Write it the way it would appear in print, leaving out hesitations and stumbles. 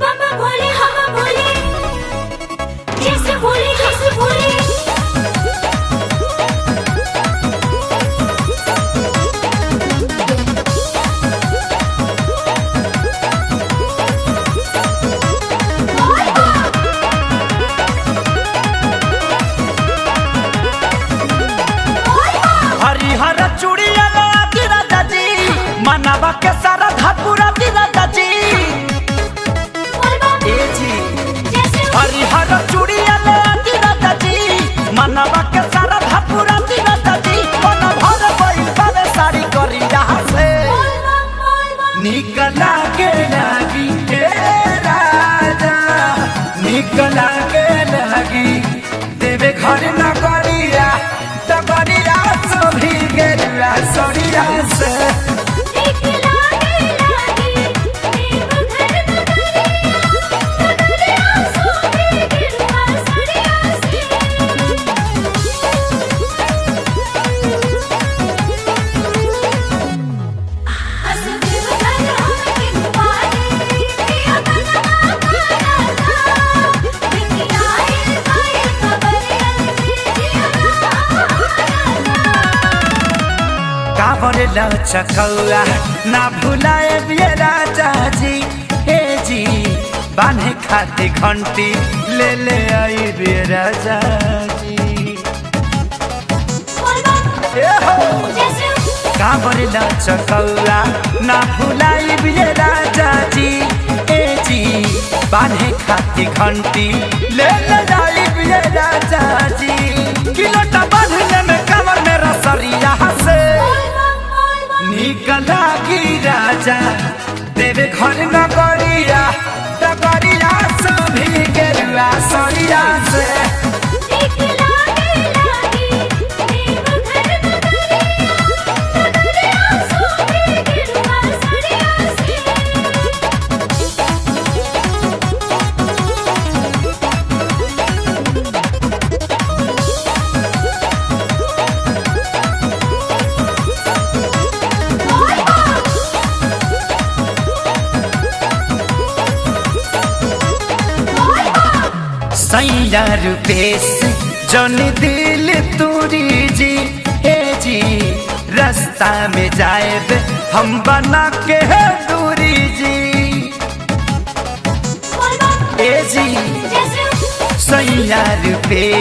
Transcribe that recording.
बाबा भोले हम भोले, जैसे भोले जैसे भोले। हरिहर चूड़िया राजा जी, मनवा के सारा धापुरा राजा जी। ए जी हरिहर चूड़िया राजा जी, मनवा के सारा धापुरा राजा जी। मन भर गइल बावे साड़ी करिया से, निकला के लागी हे राजा, निकला के लागी देवे घर न करिया तबरिया सभी गेरुआ सरिया से। कांवरे लचकौआ ना भुलाए बिये राजा जी। हे जी बांधे खाते घंटी ले ले आई बिये राजा जी। कांवरे लचकौआ ना भुलाए बिये राजा जी। हे जी बांधे खाते घंटी ले ले आई बिये राजा जी। किलोटा बांधने में कमर में रसरिया से, निकला की राजा देवे घर न करिया तकरिया सभी गेरुआ सरिया से। सैया रुपेश जन दिल तुरी जी। हे जी रास्ता में जाए हम बना के दूरी जी। ए जी सैया रुपेश